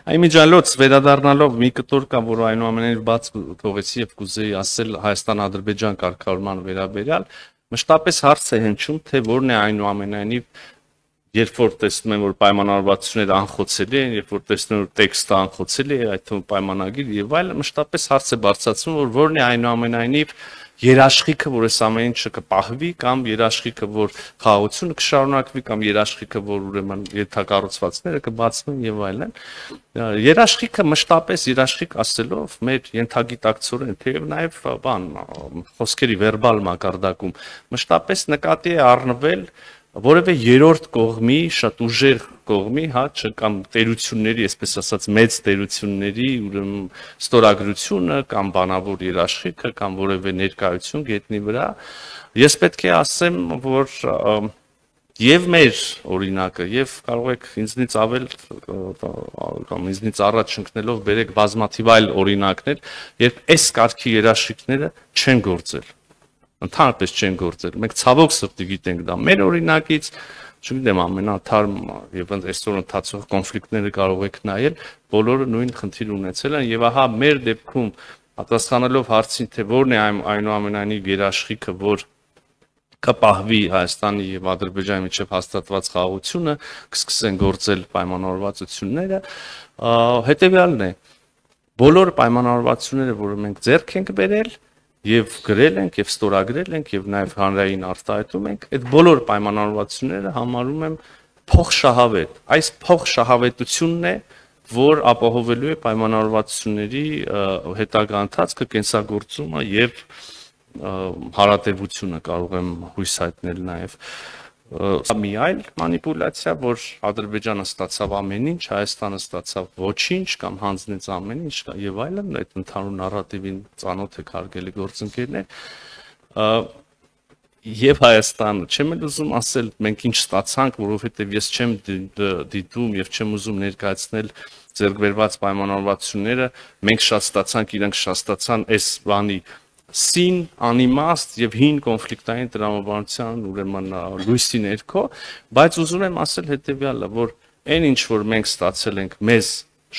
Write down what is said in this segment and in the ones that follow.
Այմիջալոց վերադառնալով մի կտոր կա, որ այնուամենայնիվ բաց թողեցի եւ կուզեի ասել Հայաստան-Ադրբեջան կարգավորման վերաբերյալ, մշտապես հարց է հնչում, թե որն է այնուամենայնիվ երբ որ տեսնում եմ, որ պայմանավորվածությունները անխոցելի են, երբ որ տեսնում եմ, որ տեքստը անխոցելի է, այդ թվում պայմանագիր եւ այլն, մշտապես հարց է բարձրացվում, որ որն է այնուամենայնիվ երաշխիքը, որ այս ամեն ինչը կպահվի, կամ երաշխիքը, որ խաղաղությունը կշարունակվի, կամ երաշխիքը, որ ուրեմն ենթակառուցվածքները կբացվեն եւ այլն։ Երաշխիքը մշտապես երաշխիք ասելով մեր ենթագիտակցորեն, թեև նաեւ բան խոսքերի վերբալ մակարդակում մշտապես նկատի է առնվել որևէ երրորդ կողմի, շատ ուժեղ կողմի, հա, կամ տերությունների, այսպես ասած, մեծ տերությունների ուրեմն ստորագրությունը կամ բանավոր երաշխիքը կամ որևէ ներկայություն գետնի վրա։ Ես պետք է ասեմ, որ եւ մեր օրինակը եւ կարող եք ինձնից ավել կամ ինձնից առաջ ընկնելով բերեք բազմաթիվ այլ օրինակներ, երբ այս կարգի երաշխիքները չեն գործել։ Ընդհանրապես չեն գործել։ Մենք ցավոք սրտի գիտենք դա մեր օրինակից, չգիտեմ, ամենաթարմ եւ այսօր ընթացող կոնֆլիկտները կարող եք նայել, բոլորը նույն խնդիր ունեցել են եւ ահա մեր դեպքում պատասխանելով հարցին, թե որն է այնուամենայնիվ երաշխիքը, որ կպահվի Հայաստանի եւ Ադրբեջանի միջեւ հաստատված խաղաղությունը, կսկսեն գործել պայմանավորվածությունները, հետեւյալն է. բոլոր պայմանավորվածությունները, որը մենք ձեռք ենք բերել, եւ գրել ենք եւ ստորագրել ենք եւ նաեւ հանրային արտահայտում ենք, այդ բոլոր պայմանավորվածությունները համարում եմ փոխշահավետ։ Այս փոխշահավետությունն է, որ ապահովելու է պայմանավորվածությունների հետագա ընթացքը, կենսագործումը եւ հարատևությունը կարող եմ հույս հայտնել նաեւ։ Մի այլ մանիպուլյացիա, որ Ադրբեջանը ստացավ ամեն ինչ, Հայաստանը ստացավ ոչինչ կամ հանձնեց ամեն ինչ եւ այլն, այդ ընդհանուր նարատիվին ծանոթ եք հարգելի գործընկերներ, եւ Հայաստանը, չեմ էլ ուզում ասել մենք ինչ ստացանք, որովհետեւ ես չեմ դիտում եւ չեմ ուզում ներկայացնել ձեռքբերված պայմանավորվածությունները, մենք շատ ստացանք, իրանք շատ ստացան, այս բանի սին անիմաստ եւ հին կոնֆլիկտային տրամաբանության ուրեմն լույսի ներքո, բայց ուզում եմ ասել հետեւյալը, որ այն ինչ որ մենք ստացել ենք, մեզ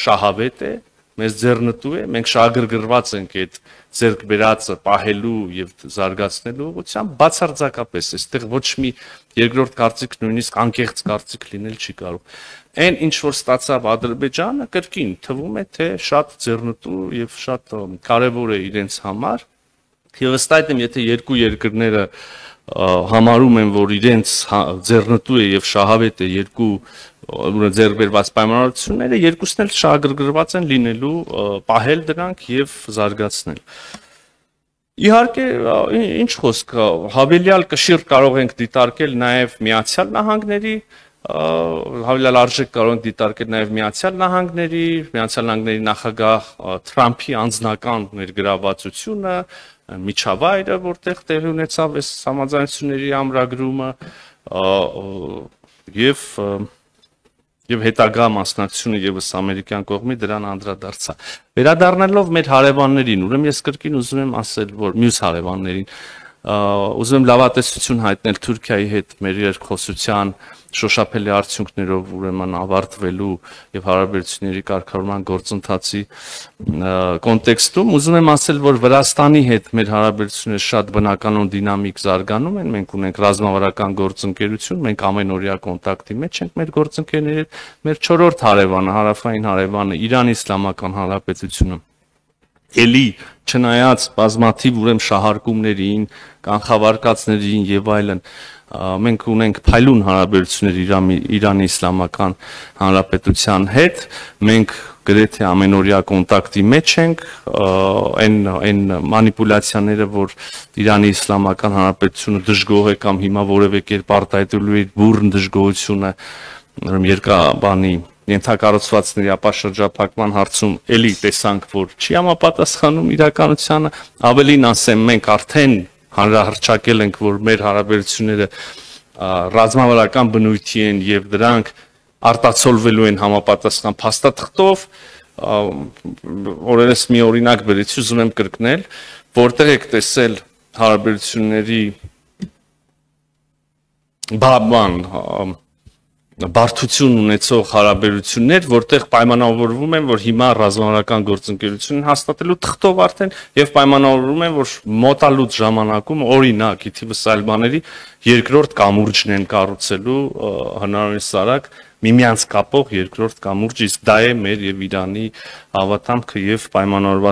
շահավետ է, մեզ ձեռնտու է, մենք շահագրգռված ենք այդ ձեռք բերածը պահելու եւ զարգացնելու ուղղությամբ, բացարձակապես այստեղ ոչ մի երկրորդ կարծիք, նույնիսկ անկեղծ կարծիք լինել չի կարող։ Այն ինչ որ ստացավ Ադրբեջանը, կրկին թվում է, թե շատ ձեռնտու եւ շատ կարեւոր է իրենց համար։ Եվ ըստ այդմ, եթե երկու երկրները համարում են, որ իրենց ձեռնտու է եւ շահավետ է երկու ձեռքբերված պայմանավորվածությունները, երկուսն էլ շահագրգռված են լինելու պահել դրանք եւ զարգացնել։ Իհարկե, ինչ խոսք, հավելյալ կշիռ կարող ենք դիտարկել նաեւ Միացյալ Նահանգների, հավելյալ արժեք կարող ենք դիտարկել նաեւ Միացյալ Նահանգների նախագահ Թրամփի անձնական ներգրավվածությունը, միջավայրը, որտեղ տեղի ունեցավ այս համաձայնությունների ամրագրումը եւ հետագա մասնակցությունը եւս ամերիկյան կողմի դրան անդրադարձա։ Վերադառնալով մեր հարևաններին, ուրեմն ես կրկին ուզում եմ ասել, որ մյուս հարևաններին ուզում եմ լավատեսություն հայտնել Թուրքիայի հետ մեր երկխոսության շոշափելի արդյունքներով ուրեմն ավարտվելու եւ հարաբերությունների կարգավորման գործընթացի կոնտեքստում ուզում եմ ասել, որ Վրաստանի հետ մեր հարաբերությունները շատ բնականon դինամիկ զարգանում են, մենք ունենք ռազմավարական գործընկերություն, մենք ամենօրյա կոնտակտի մեջ ենք մեր գործընկերների հետ, մեր 4-րդ հարևանը, հարավային հարևանը Իրանի Իսլամական Հանրապետությունը էլի չնայած բազմաթիվ ուրեմն շահարկումներին, կանխավարկածներին եւ այլն, մենք ունենք փայլուն հարաբերություններ Իրանի Իսլամական Հանրապետության հետ, մենք գրեթե ամենօրյա կոնտակտի մեջ ենք, այն մանիպուլյացիաները, որ Իրանի Իսլամական Հանրապետությունը դժգոհ է կամ հիմա որևէ կերպ արտահայտելու է բուրըն դժգոհությունը, երկաբանի ենթակառուցվածքների ապաշրջափակման հարցում էլի տեսանք, որ չի համապատասխանում իրականությանը, ավելին ասեմ, մենք արդեն հանրահռչակել ենք, որ մեր հարաբերությունները ռազմավարական բնույթի են եւ դրանք արտացոլվելու են համապատասխան փաստաթղթով, օրերս մի օրինակ բերեցի, ուզում եմ կրկնել, որտեղ եք տեսել հարաբերությունների բան բարդություն ունեցող հարաբերություններ, որտեղ պայմանավորվում են, որ հիմա ռազմավարական գործընկերություն հաստատելու թղթով արդեն եւ պայմանավորվում են, որ մոտալուտ ժամանակում օրինակ ի թիվս այլ բաների երկրորդ կամուրջն են կառուցելու հնարավորինս արագ միմյանց կապող երկրորդ կամուրջ, իսկ դա է մեր եւ Իրանի հավատամքը եւ պայմանավորված